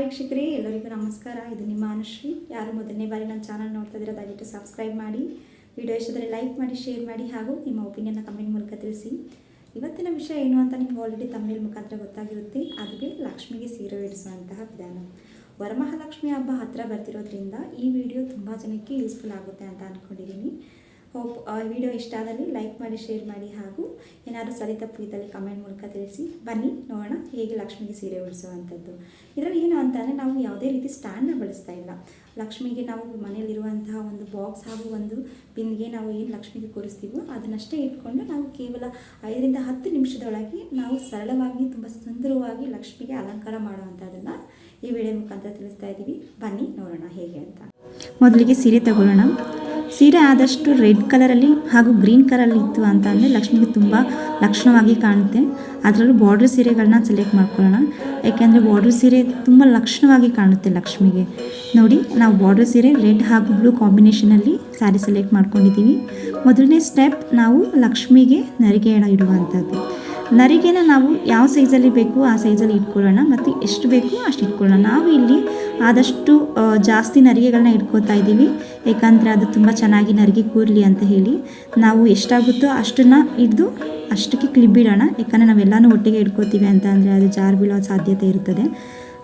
ವೀಕ್ಷಕರೇ, ಎಲ್ಲರಿಗೂ ನಮಸ್ಕಾರ. ಇದು ನಿಮ್ಮ ಅನುಶ್ರೀ. ಯಾರು ಮೊದಲನೇ ಬಾರಿ ನನ್ನ ಚಾನಲ್ ನೋಡ್ತಾ ಇದ್ದೀರಾ ದಯವಿಟ್ಟು ಸಬ್ಸ್ಕ್ರೈಬ್ ಮಾಡಿ, ವಿಡಿಯೋ ಇಷ್ಟದಲ್ಲಿ ಲೈಕ್ ಮಾಡಿ, ಶೇರ್ ಮಾಡಿ, ಹಾಗೂ ನಿಮ್ಮ ಒಪಿನಿಯನ್ನ ಕಮೆಂಟ್ ಮೂಲಕ ತಿಳಿಸಿ. ಇವತ್ತಿನ ವಿಷಯ ಏನು ಅಂತ ನಿಮ್ಗೆ ಆಲ್ರೆಡಿ ತಮಿಳು ಮುಖಾಂತರ ಗೊತ್ತಾಗಿರುತ್ತೆ. ಅದುವೇ ಲಕ್ಷ್ಮಿಗೆ ಸೀರೆ ಇಡಿಸುವಂತಹ ವಿಧಾನ. ವರಮಹಾಲಕ್ಷ್ಮಿ ಹಬ್ಬ ಹತ್ತಿರ ಬರ್ತಿರೋದ್ರಿಂದ ಈ ವಿಡಿಯೋ ತುಂಬ ಜನಕ್ಕೆ ಯೂಸ್ಫುಲ್ ಆಗುತ್ತೆ ಅಂತ ಅಂದ್ಕೊಂಡಿದ್ದೀನಿ. ಹೋಪ್ ವಿಡಿಯೋ ಇಷ್ಟ ಆದಲ್ಲಿ ಲೈಕ್ ಮಾಡಿ, ಶೇರ್ ಮಾಡಿ, ಹಾಗೂ ಏನಾದರೂ ಸರಿ ತಪ್ಪು ಇದ್ದಲ್ಲಿ ಕಮೆಂಟ್ ಮೂಲಕ ತಿಳಿಸಿ. ಬನ್ನಿ ನೋಡೋಣ ಹೇಗೆ ಲಕ್ಷ್ಮಿಗೆ ಸೀರೆ ಉಡಿಸುವಂಥದ್ದು. ಇದರಲ್ಲಿ ಏನು ಅಂತಂದರೆ, ನಾವು ಯಾವುದೇ ರೀತಿ ಸ್ಟ್ಯಾಂಡ್ನ ಬಳಸ್ತಾ ಇಲ್ಲ. ಲಕ್ಷ್ಮಿಗೆ ನಾವು ಮನೆಯಲ್ಲಿರುವಂತಹ ಒಂದು ಬಾಕ್ಸ್ ಹಾಗೂ ಒಂದು ಬಿಂದಿಗೆ ನಾವು ಏನು ಲಕ್ಷ್ಮಿಗೆ ಕೂರಿಸ್ತೀವೋ ಅದನ್ನಷ್ಟೇ ಇಟ್ಕೊಂಡು ನಾವು ಕೇವಲ 5 ರಿಂದ 10 ನಿಮಿಷದೊಳಗೆ ನಾವು ಸರಳವಾಗಿ ತುಂಬ ಸುಂದರವಾಗಿ ಲಕ್ಷ್ಮಿಗೆ ಅಲಂಕಾರ ಮಾಡುವಂಥದ್ದನ್ನು ಈ ವಿಡಿಯೋ ಮುಖಾಂತರ ತಿಳಿಸ್ತಾ ಇದ್ದೀವಿ. ಬನ್ನಿ ನೋಡೋಣ ಹೇಗೆ ಅಂತ. ಮೊದಲಿಗೆ ಸೀರೆ ತಗೊಳ್ಳೋಣ. ಸೀರೆ ಆದಷ್ಟು ರೆಡ್ ಕಲರಲ್ಲಿ ಹಾಗೂ ಗ್ರೀನ್ ಕಲರಲ್ಲಿ ಇತ್ತು ಅಂತ ಅಂದರೆ ಲಕ್ಷ್ಮಿಗೆ ತುಂಬ ಲಕ್ಷಣವಾಗಿ ಕಾಣುತ್ತೆ. ಅದರಲ್ಲೂ ಬಾರ್ಡ್ರ್ ಸೀರೆಗಳನ್ನ ಸೆಲೆಕ್ಟ್ ಮಾಡ್ಕೊಳ್ಳೋಣ. ಯಾಕೆಂದರೆ ಬಾರ್ಡ್ರ್ ಸೀರೆ ತುಂಬ ಲಕ್ಷಣವಾಗಿ ಕಾಣುತ್ತೆ ಲಕ್ಷ್ಮಿಗೆ. ನೋಡಿ, ನಾವು ಬಾರ್ಡ್ರ್ ಸೀರೆ ರೆಡ್ ಹಾಗೂ ಬ್ಲೂ ಕಾಂಬಿನೇಷನಲ್ಲಿ ಸ್ಯಾರಿ ಸೆಲೆಕ್ಟ್ ಮಾಡ್ಕೊಂಡಿದ್ದೀವಿ. ಮೊದಲನೇ ಸ್ಟೆಪ್, ನಾವು ಲಕ್ಷ್ಮಿಗೆ ನರಿಗೆ ಇಡುವಂಥದ್ದು. ನರಿಗೆನ ನಾವು ಯಾವ ಸೈಜಲ್ಲಿ ಬೇಕು ಆ ಸೈಜಲ್ಲಿ ಇಟ್ಕೊಳ್ಳೋಣ, ಮತ್ತು ಎಷ್ಟು ಬೇಕು ಅಷ್ಟು ಇಟ್ಕೊಳ್ಳೋಣ. ನಾವು ಇಲ್ಲಿ ಆದಷ್ಟು ಜಾಸ್ತಿ ನರಿಗೆಗಳನ್ನ ಇಟ್ಕೋತಾ ಇದ್ದೀವಿ, ಏಕೆಂದರೆ ಅದು ತುಂಬ ಚೆನ್ನಾಗಿ ನರಿಗೆ ಕೂರಲಿ ಅಂತ ಹೇಳಿ. ನಾವು ಎಷ್ಟಾಗುತ್ತೋ ಅಷ್ಟನ್ನು ಹಿಡಿದು ಅಷ್ಟಕ್ಕೆ ಕ್ಲಿಪ್ ಬಿಡೋಣ. ಯಾಕಂದರೆ ನಾವೆಲ್ಲನೂ ಒಟ್ಟಿಗೆ ಇಟ್ಕೋತೀವಿ ಅಂತ ಅಂದರೆ ಅದು ಜಾರು ಬೀಳೋ ಸಾಧ್ಯತೆ ಇರ್ತದೆ.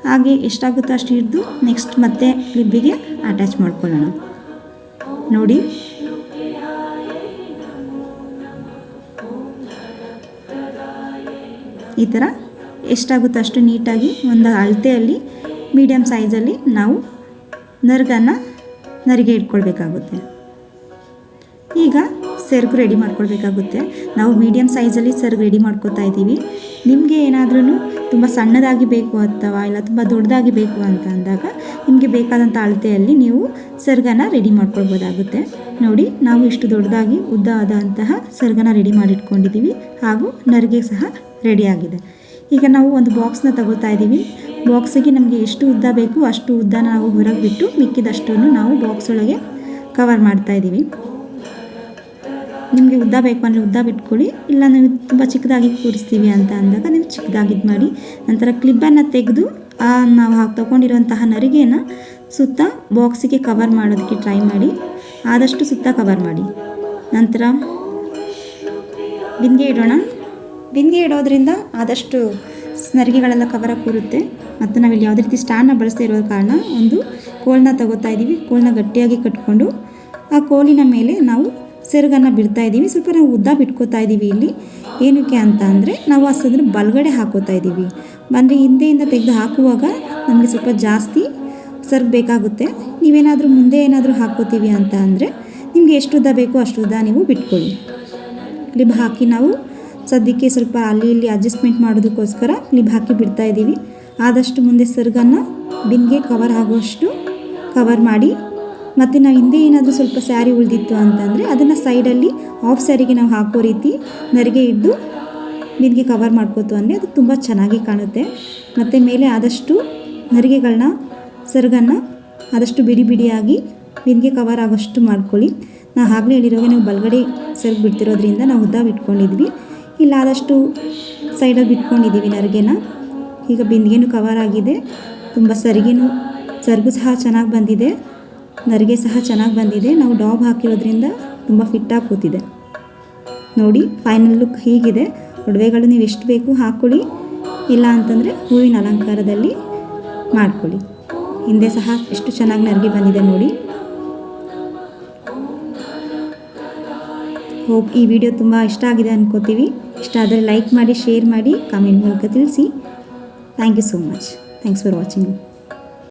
ಹಾಗೆ ಎಷ್ಟಾಗುತ್ತೋ ಅಷ್ಟು ಹಿಡಿದು ನೆಕ್ಸ್ಟ್ ಮತ್ತೆ ಕ್ಲಿಪ್ಪಿಗೆ ಅಟ್ಯಾಚ್ ಮಾಡ್ಕೊಳ್ಳೋಣ. ನೋಡಿ, ಈ ಥರ ಎಷ್ಟಾಗುತ್ತೋ ಅಷ್ಟು ನೀಟಾಗಿ ಒಂದು ಅಳತೆಯಲ್ಲಿ ಮೀಡಿಯಮ್ ಸೈಜಲ್ಲಿ ನಾವು ನರಿಗೆ ಇಟ್ಕೊಳ್ಬೇಕಾಗುತ್ತೆ. ಈಗ ಸೆರಗು ರೆಡಿ ಮಾಡ್ಕೊಳ್ಬೇಕಾಗುತ್ತೆ. ನಾವು ಮೀಡಿಯಮ್ ಸೈಜಲ್ಲಿ ಸೆರಗು ರೆಡಿ ಮಾಡ್ಕೊತಾ ಇದ್ದೀವಿ. ನಿಮಗೆ ಏನಾದ್ರೂ ತುಂಬ ಸಣ್ಣದಾಗಿ ಬೇಕು ಅಥವಾ ಇಲ್ಲ ತುಂಬ ದೊಡ್ಡದಾಗಿ ಬೇಕು ಅಂತ ಅಂದಾಗ ನಿಮಗೆ ಬೇಕಾದಂಥ ಅಳತೆಯಲ್ಲಿ ನೀವು ಸೆರಗನ್ನು ರೆಡಿ ಮಾಡ್ಕೊಳ್ಬೋದಾಗುತ್ತೆ. ನೋಡಿ, ನಾವು ಇಷ್ಟು ದೊಡ್ಡದಾಗಿ ಉದ್ದ ಆದಂತಹ ಸೆರಗನ್ನು ರೆಡಿ ಮಾಡಿಟ್ಕೊಂಡಿದ್ದೀವಿ, ಹಾಗೂ ನರಿಗೆ ಸಹ ರೆಡಿಯಾಗಿದೆ. ಈಗ ನಾವು ಒಂದು ಬಾಕ್ಸ್ನ ತಗೋತಾ ಇದ್ದೀವಿ. ಬಾಕ್ಸಿಗೆ ನಮಗೆ ಎಷ್ಟು ಉದ್ದ ಬೇಕು ಅಷ್ಟು ಉದ್ದನ ನಾವು ಹೊರಗೆ ಬಿಟ್ಟು ಮಿಕ್ಕಿದಷ್ಟನ್ನು ನಾವು ಬಾಕ್ಸ್ ಒಳಗೆ ಕವರ್ ಮಾಡ್ತಾ ಇದ್ದೀವಿ. ನಿಮಗೆ ಉದ್ದ ಬೇಕು ಅಂದರೆ ಉದ್ದ ಬಿಟ್ಕೊಳ್ಳಿ, ಇಲ್ಲ ನೀವು ತುಂಬ ಚಿಕ್ಕದಾಗಿ ಕೂರಿಸ್ತೀವಿ ಅಂತ ಅಂದಾಗ ನೀವು ಚಿಕ್ಕದಾಗಿದ್ದು ಮಾಡಿ. ನಂತರ ಕ್ಲಿಪ್ಪನ್ನು ತೆಗೆದು ನಾವು ತಗೊಂಡಿರುವಂತಹ ನರಿಗೆನ ಸುತ್ತ ಬಾಕ್ಸಿಗೆ ಕವರ್ ಮಾಡೋದಕ್ಕೆ ಟ್ರೈ ಮಾಡಿ. ಆದಷ್ಟು ಸುತ್ತ ಕವರ್ ಮಾಡಿ. ನಂತರ ಬಿಂದಿಗೆ ಇಡೋಣ. ಬಿಂದಿಗೆ ಇಡೋದ್ರಿಂದ ಆದಷ್ಟು ನರಿಗೆಗಳೆಲ್ಲ ಕವರಾಗಿ ಕೂರುತ್ತೆ. ಮತ್ತು ನಾವಿಲ್ಲಿ ಯಾವುದೇ ರೀತಿ ಸ್ಟ್ಯಾಂಡ್ನ ಬಳಸ್ತಾ ಇರೋ ಕಾರಣ ಒಂದು ಕೋಲನ್ನ ತಗೋತಾ ಇದ್ದೀವಿ. ಕೋಲನ್ನ ಗಟ್ಟಿಯಾಗಿ ಕಟ್ಕೊಂಡು ಆ ಕೋಲಿನ ಮೇಲೆ ನಾವು ಸೆರಗನ್ನು ಬಿಡ್ತಾ ಇದ್ದೀವಿ. ಸ್ವಲ್ಪ ನಾವು ಉದ್ದ ಬಿಟ್ಕೋತಾ ಇದ್ದೀವಿ. ಇಲ್ಲಿ ಏನಕ್ಕೆ ಅಂತ ಅಂದರೆ, ನಾವು ಅದ್ರ ಬಲಗಡೆ ಹಾಕೋತಾ ಇದ್ದೀವಿ. ಅಂದರೆ ಹಿಂದೆಯಿಂದ ತೆಗೆದು ಹಾಕುವಾಗ ನಮಗೆ ಸ್ವಲ್ಪ ಜಾಸ್ತಿ ಸೆರಗು ಬೇಕಾಗುತ್ತೆ. ನೀವೇನಾದರೂ ಮುಂದೆ ಏನಾದರೂ ಹಾಕೋತೀವಿ ಅಂತ ಅಂದರೆ ನಿಮಗೆ ಎಷ್ಟು ಉದ್ದ ಬೇಕೋ ಅಷ್ಟು ಉದ್ದ ನೀವು ಬಿಟ್ಕೊಳ್ಳಿ. ಕ್ಲಿಪ್ ಹಾಕಿ ನಾವು ಸದ್ಯಕ್ಕೆ ಸ್ವಲ್ಪ ಅಲ್ಲಿ ಇಲ್ಲಿ ಅಡ್ಜಸ್ಟ್ಮೆಂಟ್ ಮಾಡೋದಕ್ಕೋಸ್ಕರ ಕ್ಲಿಪ್ ಹಾಕಿ ಬಿಡ್ತಾ ಇದ್ದೀವಿ. ಆದಷ್ಟು ಮುಂದೆ ಸೆರಗನ್ನು ಬಿಂದಿಗೆ ಕವರ್ ಆಗುವಷ್ಟು ಕವರ್ ಮಾಡಿ. ಮತ್ತು ನಾವು ಹಿಂದೆ ಏನಾದರೂ ಸ್ವಲ್ಪ ಸ್ಯಾರಿ ಉಳಿದಿತ್ತು ಅಂತಂದರೆ ಅದನ್ನು ಸೈಡಲ್ಲಿ ಆಫ್ ಸ್ಯಾರಿಗೆ ನಾವು ಹಾಕೋ ರೀತಿ ನರಿಗೆ ಹಿಡಿದು ಬಿಂದಿಗೆ ಕವರ್ ಮಾಡ್ಕೋತು ಅಂದರೆ ಅದು ತುಂಬ ಚೆನ್ನಾಗಿ ಕಾಣುತ್ತೆ. ಮತ್ತು ಮೇಲೆ ಆದಷ್ಟು ನರಿಗೆಗಳನ್ನ ಸೆರಗನ್ನು ಆದಷ್ಟು ಬಿಡಿ ಬಿಡಿಯಾಗಿ ಬಿಂದಿಗೆ ಕವರ್ ಆಗೋಷ್ಟು ಮಾಡ್ಕೊಳ್ಳಿ. ನಾವು ಆಗಲೇ ಹೇಳಿರೋಗೆ ನಾವು ಬಲಗಡೆ ಸೆರಗು ಬಿಡ್ತಿರೋದ್ರಿಂದ ನಾವು ಉದ್ದ ಬಿಟ್ಕೊಂಡಿದ್ವಿ, ಇಲ್ಲ ಆದಷ್ಟು ಸೈಡಲ್ಲಿ ಬಿಟ್ಕೊಂಡಿದ್ದೀವಿ ನರಿಗೆನ. ಈಗ ಬಿಂದಿಗೆನೂ ಕವರ್ ಆಗಿದೆ, ತುಂಬ ಸೆರಗು ಸಹ ಚೆನ್ನಾಗಿ ಬಂದಿದೆ, ನರಿಗೆ ಸಹ ಚೆನ್ನಾಗಿ ಬಂದಿದೆ. ನಾವು ಡಾಬ್ ಹಾಕಿರೋದ್ರಿಂದ ತುಂಬ ಫಿಟ್ಟಾಗಿ ಕೂತಿದೆ. ನೋಡಿ, ಫೈನಲ್ ಲುಕ್ ಹೀಗಿದೆ. ಒಡವೆಗಳು ನೀವು ಎಷ್ಟು ಬೇಕು ಹಾಕ್ಕೊಳ್ಳಿ, ಇಲ್ಲ ಅಂತಂದರೆ ಹೂವಿನ ಅಲಂಕಾರದಲ್ಲಿ ಮಾಡ್ಕೊಳ್ಳಿ. ಹಿಂದೆ ಸಹ ಎಷ್ಟು ಚೆನ್ನಾಗಿ ನರಿಗೆ ಬಂದಿದೆ ನೋಡಿ. ಹೋಪ್ ಈ ವಿಡಿಯೋ ತುಂಬ ಇಷ್ಟ ಆಗಿದೆ ಅನ್ಕೋತೀವಿ. ಇಷ್ಟ ಆದರೆ ಲೈಕ್ ಮಾಡಿ, ಶೇರ್ ಮಾಡಿ, ಕಮೆಂಟ್ ಮೂಲಕ ತಿಳಿಸಿ. Thank you so much. Thanks for watching.